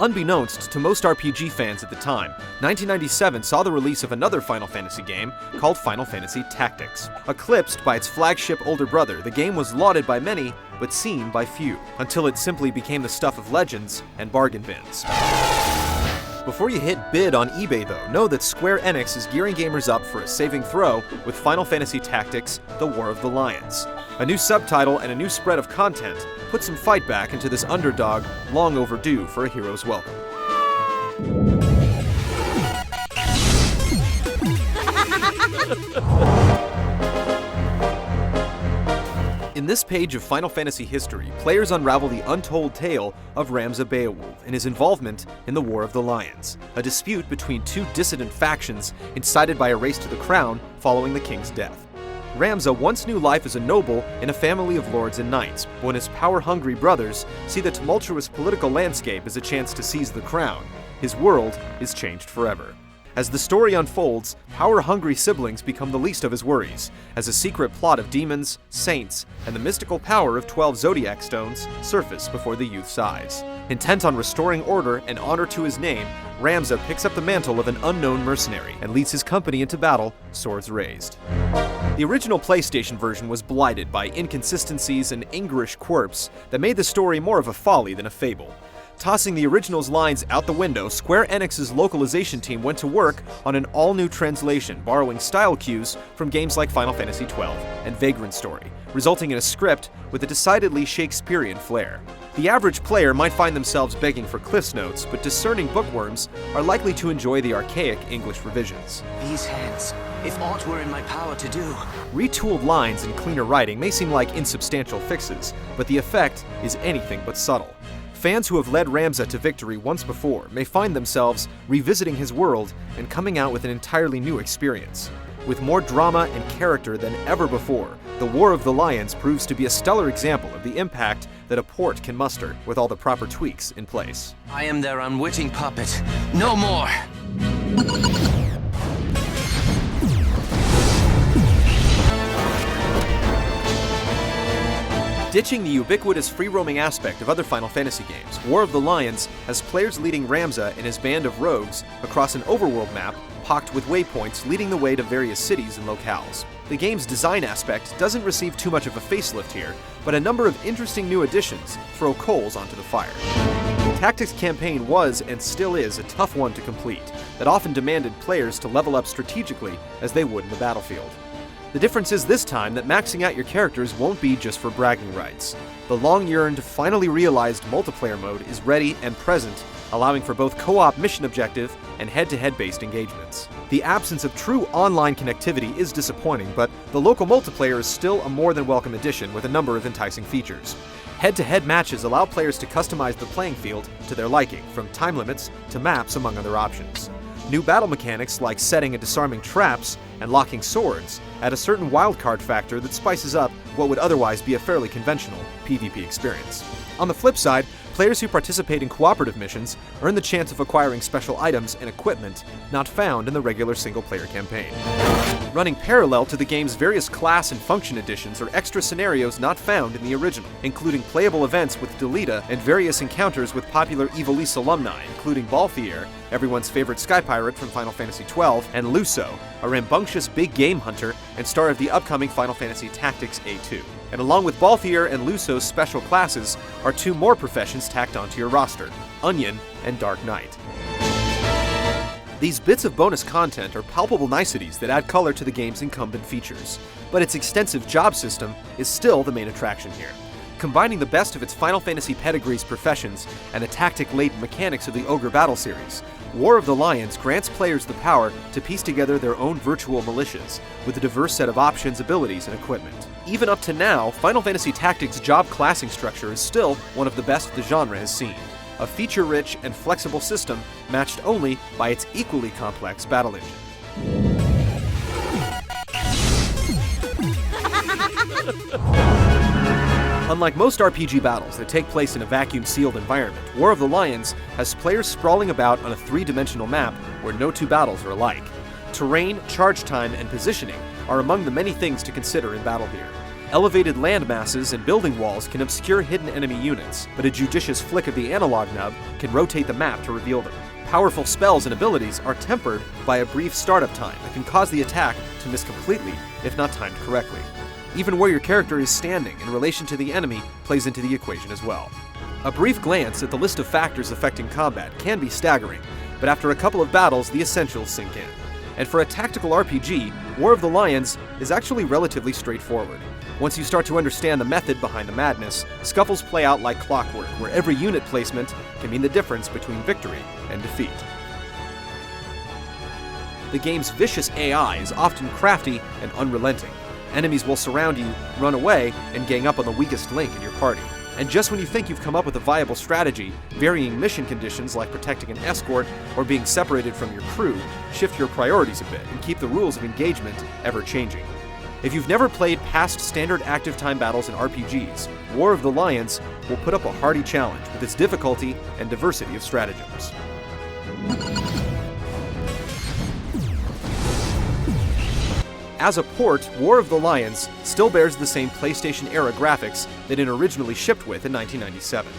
Unbeknownst to most RPG fans at the time, 1997 saw the release of another Final Fantasy game called Final Fantasy Tactics. Eclipsed by its flagship older brother, the game was lauded by many, but seen by few, until it simply became the stuff of legends and bargain bins. Before you hit bid on eBay though, know that Square Enix is gearing gamers up for a saving throw with Final Fantasy Tactics: The War of the Lions. A new subtitle and a new spread of content put some fight back into this underdog long overdue for a hero's welcome. In this page of Final Fantasy history, players unravel the untold tale of Ramza Beowulf and his involvement in the War of the Lions, a dispute between two dissident factions incited by a race to the crown following the king's death. Ramza once knew life as a noble in a family of lords and knights, but when his power-hungry brothers see the tumultuous political landscape as a chance to seize the crown, his world is changed forever. As the story unfolds, power-hungry siblings become the least of his worries, as a secret plot of demons, saints, and the mystical power of 12 Zodiac Stones surface before the youth's eyes. Intent on restoring order and honor to his name, Ramza picks up the mantle of an unknown mercenary and leads his company into battle, swords raised. The original PlayStation version was blighted by inconsistencies and English quirks that made the story more of a folly than a fable. Tossing the original's lines out the window, Square Enix's localization team went to work on an all-new translation, borrowing style cues from games like Final Fantasy XII and Vagrant Story, resulting in a script with a decidedly Shakespearean flair. The average player might find themselves begging for Cliff's Notes, but discerning bookworms are likely to enjoy the archaic English revisions. These hands, if aught were in my power to do. Retooled lines and cleaner writing may seem like insubstantial fixes, but the effect is anything but subtle. Fans who have led Ramza to victory once before may find themselves revisiting his world and coming out with an entirely new experience. With more drama and character than ever before, The War of the Lions proves to be a stellar example of the impact that a port can muster with all the proper tweaks in place. I am their unwitting puppet. No more! Ditching the ubiquitous free-roaming aspect of other Final Fantasy games, War of the Lions has players leading Ramza and his band of rogues across an overworld map pocked with waypoints leading the way to various cities and locales. The game's design aspect doesn't receive too much of a facelift here, but a number of interesting new additions throw coals onto the fire. The Tactics campaign was, and still is, a tough one to complete, that often demanded players to level up strategically as they would in the battlefield. The difference is this time that maxing out your characters won't be just for bragging rights. The long-yearned, finally realized multiplayer mode is ready and present, allowing for both co-op mission objective and head-to-head based engagements. The absence of true online connectivity is disappointing, but the local multiplayer is still a more than welcome addition with a number of enticing features. Head-to-head matches allow players to customize the playing field to their liking, from time limits to maps among other options. New battle mechanics like setting and disarming traps and locking swords add a certain wildcard factor that spices up what would otherwise be a fairly conventional PvP experience. On the flip side, players who participate in cooperative missions earn the chance of acquiring special items and equipment not found in the regular single-player campaign. Running parallel to the game's various class and function additions are extra scenarios not found in the original, including playable events with Delita and various encounters with popular Ivalice alumni, including Balthier, everyone's favorite sky pirate from Final Fantasy XII, and Luso, a rambunctious big game hunter and star of the upcoming Final Fantasy Tactics A2. And along with Balthier and Luso's special classes are two more professions tacked onto your roster, Onion and Dark Knight. These bits of bonus content are palpable niceties that add color to the game's incumbent features, but its extensive job system is still the main attraction here. Combining the best of its Final Fantasy pedigree's professions and the tactic-laden mechanics of the Ogre Battle series, War of the Lions grants players the power to piece together their own virtual militias, with a diverse set of options, abilities, and equipment. Even up to now, Final Fantasy Tactics' job classing structure is still one of the best the genre has seen. A feature-rich and flexible system matched only by its equally complex battle engine. Unlike most RPG battles that take place in a vacuum-sealed environment, War of the Lions has players sprawling about on a three-dimensional map where no two battles are alike. Terrain, charge time, and positioning are among the many things to consider in battle here. Elevated land masses and building walls can obscure hidden enemy units, but a judicious flick of the analog nub can rotate the map to reveal them. Powerful spells and abilities are tempered by a brief startup time that can cause the attack to miss completely if not timed correctly. Even where your character is standing in relation to the enemy plays into the equation as well. A brief glance at the list of factors affecting combat can be staggering, but after a couple of battles, the essentials sink in. And for a tactical RPG, War of the Lions is actually relatively straightforward. Once you start to understand the method behind the madness, scuffles play out like clockwork, where every unit placement can mean the difference between victory and defeat. The game's vicious AI is often crafty and unrelenting. Enemies will surround you, run away, and gang up on the weakest link in your party. And just when you think you've come up with a viable strategy, varying mission conditions like protecting an escort or being separated from your crew shift your priorities a bit and keep the rules of engagement ever-changing. If you've never played past standard active time battles in RPGs, War of the Lions will put up a hearty challenge with its difficulty and diversity of stratagems. As a port, War of the Lions still bears the same PlayStation-era graphics that it originally shipped with in 1997.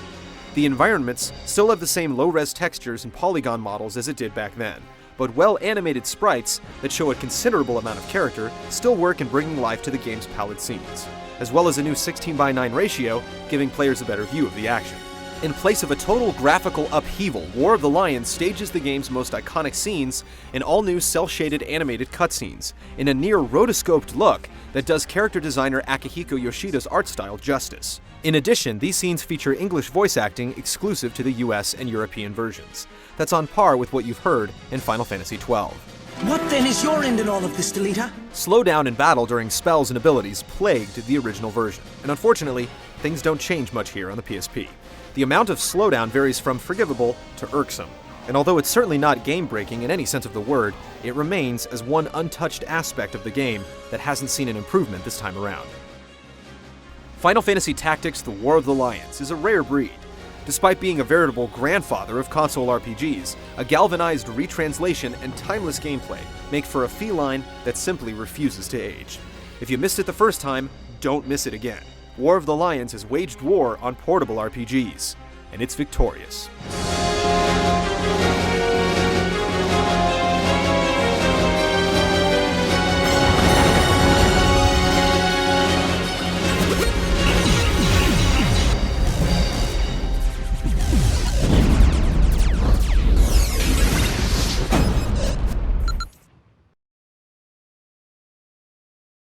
The environments still have the same low-res textures and polygon models as it did back then, but well-animated sprites that show a considerable amount of character still work in bringing life to the game's pallid scenes, as well as a new 16:9 ratio giving players a better view of the action. In place of a total graphical upheaval, War of the Lions stages the game's most iconic scenes in all-new cel-shaded animated cutscenes, in a near-rotoscoped look that does character designer Akihiko Yoshida's art style justice. In addition, these scenes feature English voice acting exclusive to the US and European versions. That's on par with what you've heard in Final Fantasy XII. What then is your end in all of this, Delita? Slowdown in battle during spells and abilities plagued the original version, and unfortunately, things don't change much here on the PSP. The amount of slowdown varies from forgivable to irksome, and although it's certainly not game-breaking in any sense of the word, it remains as one untouched aspect of the game that hasn't seen an improvement this time around. Final Fantasy Tactics: The War of the Lions is a rare breed. Despite being a veritable grandfather of console RPGs, a galvanized retranslation and timeless gameplay make for a feline that simply refuses to age. If you missed it the first time, don't miss it again. War of the Lions has waged war on portable RPGs, and it's victorious.